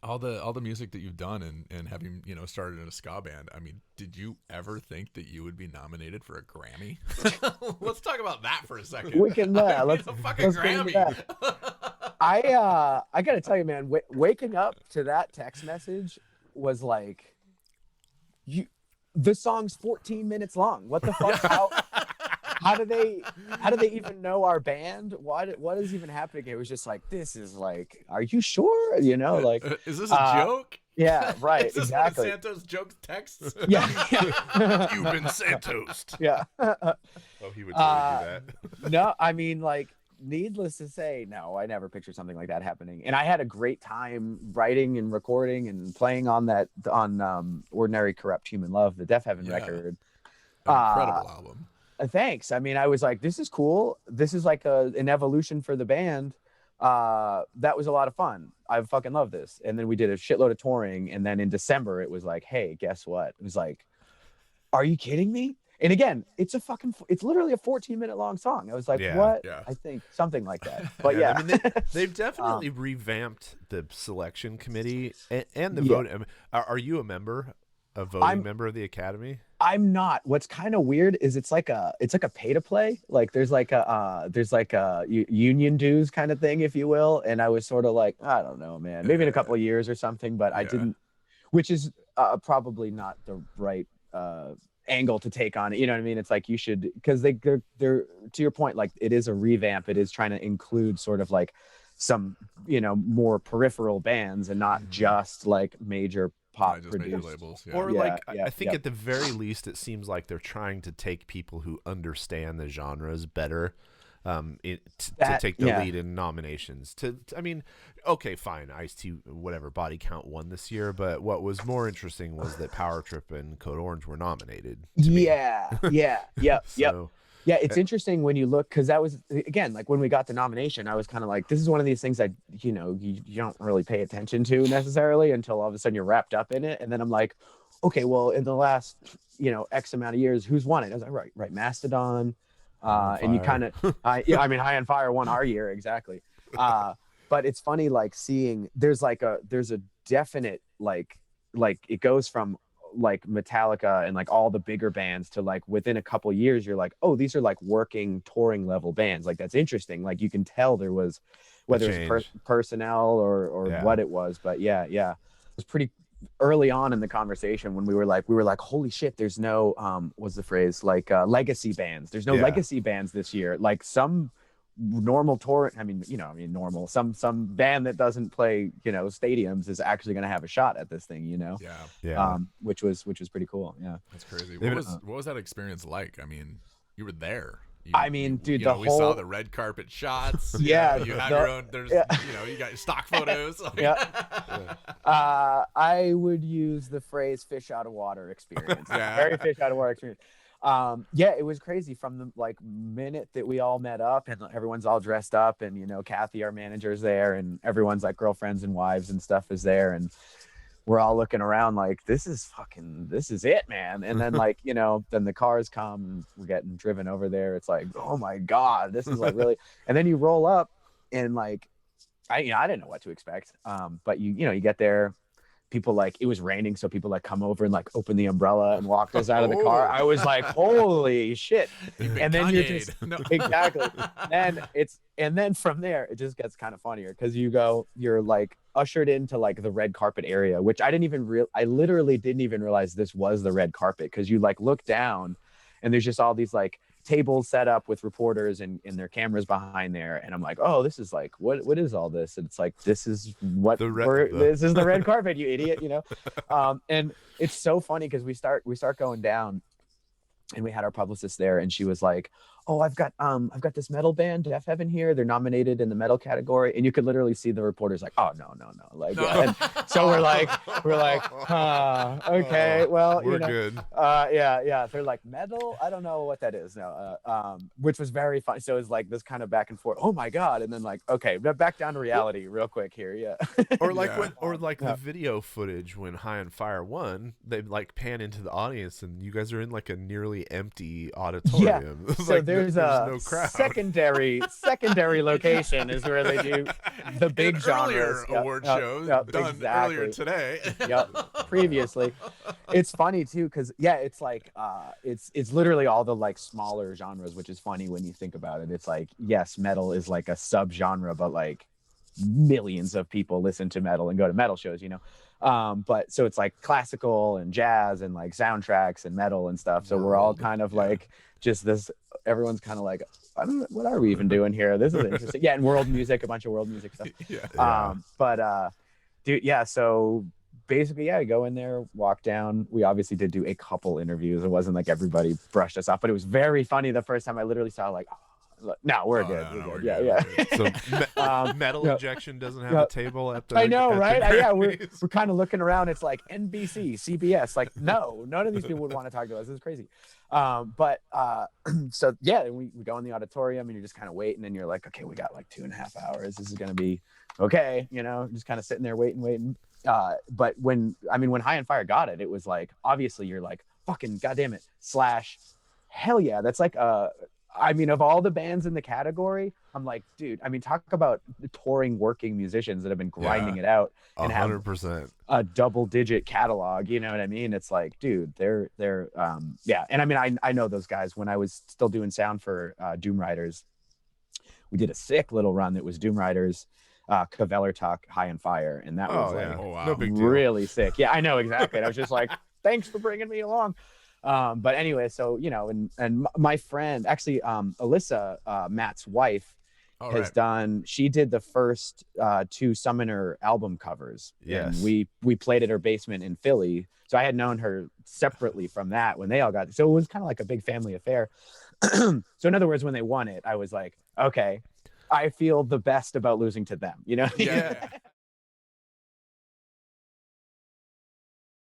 all the music that you've done and having started in a ska band. I mean, did you ever think that you would be nominated for a Grammy? Let's talk about that for a second. We can let's a fucking Grammy. I gotta tell you, man, waking up to that text message was like, the song's 14 minutes long. What the fuck? How do they even know our band? What is even happening? It was just like, this is like, are you sure? Like, is this a joke? Yeah, right. Is this exactly. one of Santos jokes texts? Yeah. You've been Santosed. Yeah. Oh, he would totally do that. No, I mean, like, needless to say, no, I never pictured something like that happening. And I had a great time writing and recording and playing on Ordinary Corrupt Human Love, the Deafheaven record. Incredible album. Thanks. I mean, I was like, this is cool. This is like an evolution for the band. That was a lot of fun. I fucking love this. And then we did a shitload of touring. And then in December, it was like, hey, guess what? It was like, are you kidding me? And again, it's literally a 14-minute long song. I was like, what? Yeah. I think something like that. But I mean, they've definitely revamped the selection committee and the vote. I mean, are you a voting member of the Academy? I'm not. What's kind of weird is it's like a pay to play. Like there's like a union dues kind of thing, if you will. And I was sort of like, I don't know, man, maybe in a couple of years or something, but I didn't, which is probably not the right angle to take on it. You know what I mean? It's like you should, because they're to your point, like it is a revamp. It is trying to include sort of like some, more peripheral bands and not just like major pop major labels, or I think at the very least it seems like they're trying to take people who understand the genres better to take the lead in nominations. I mean, okay, fine, Ice-T, whatever, Body Count won this year, but what was more interesting was that Power Trip and Code Orange were nominated. Yeah, it's interesting when you look, because that was, again, like when we got the nomination, I was kind of like, this is one of these things that, you don't really pay attention to necessarily until all of a sudden you're wrapped up in it. And then I'm like, okay, well, in the last, X amount of years, who's won it? I was like, right, Mastodon. And you kind of, High on Fire won our year, exactly. But it's funny, like seeing, there's a definite, like it goes from like Metallica and like all the bigger bands to like within a couple years you're like, oh, these are like working touring level bands. Like that's interesting. Like you can tell there was, whether it's personnel or what it was, but it was pretty early on in the conversation when we were like holy shit, there's no what's the phrase, like legacy bands. There's no legacy bands this year. Like some normal tour, normal, some band that doesn't play stadiums is actually going to have a shot at this thing, which was pretty cool. That's crazy. What was that experience like? I mean, you were there. Dude, we saw the red carpet shots. You had your own. There's, you got your stock photos. I would use the phrase "fish out of water" experience. Very fish out of water experience. It was crazy from the like minute that we all met up and everyone's all dressed up and Kathy, our manager's there, and everyone's like girlfriends and wives and stuff is there, and we're all looking around like, this is it, man. And then like, then the cars come and we're getting driven over there. It's like, oh my God, this is like really, and then you roll up and like, I didn't know what to expect. But you get there, people like, it was raining. So people like come over and like open the umbrella and walk us out of the car. I was like, holy shit. And then you're just, exactly. And then from there, it just gets kind of funnier because you're like ushered into like the red carpet area, which I literally didn't even realize this was the red carpet. Cause you like look down and there's just all these like tables set up with reporters and their cameras behind there. And I'm like, oh, this is like, what is all this? And it's like, this is what this is the red carpet, you idiot, And it's so funny because we start going down and we had our publicist there and she was like, oh, I've got this metal band, Deafheaven here. They're nominated in the metal category. And you could literally see the reporters like, oh, no. Like, and so we're like, okay, well, we're good. They're like metal. I don't know what that is now. Which was very fun. So it was like this kind of back and forth. Oh my God. And then like, okay, back down to reality real quick here. Yeah. Or like the video footage when High on Fire won, they like pan into the audience and you guys are in like a nearly empty auditorium. Yeah. So like there's a no crowd. secondary location is where they do the big genres. Award show done earlier today. Yep, previously. It's funny too, because it's like it's literally all the like smaller genres, which is funny when you think about it. It's like, yes, metal is like a subgenre, but like millions of people listen to metal and go to metal shows, but so it's like classical and jazz and like soundtracks and metal and stuff. So we're all kind of like just this, everyone's kind of like, I don't know, what are we even doing here? This is interesting. Yeah, and world music, a bunch of world music stuff. Dude, so basically, I go in there, walk down. We obviously did do a couple interviews. It wasn't like everybody brushed us off, but it was very funny the first time I literally saw like, no, we're good. We're good. Yeah. So metal injection doesn't have a table at the. I know, right? We're kind of looking around. It's like NBC, CBS. Like, no, none of these people would want to talk to us. This is crazy. So we go in the auditorium and you're just kind of waiting, and you're like, okay, we got like 2.5 hours. This is gonna be okay. Just kind of sitting there waiting. But when High on Fire got it, it was like, obviously you're like, fucking goddamn it, Slash, hell yeah, that's like of all the bands in the category, I'm like, dude, talk about touring working musicians that have been grinding it out and 100%. Have a double-digit catalog. You know what I mean? It's like, dude, they're And I know those guys. When I was still doing sound for Doom Riders, we did a sick little run that was Doom Riders, Caveller Talk, High on Fire, and that was no big deal. Really sick. Yeah, I know exactly. And I was just like, thanks for bringing me along. But anyway, so and my friend, actually, Alyssa, Matt's wife, she did the first 2 Summoner album covers. Yes. And we played at her basement in Philly. So I had known her separately from that when they all got, so it was kind of like a big family affair. So in other words, when they won it, I was like, okay, I feel the best about losing to them, Yeah.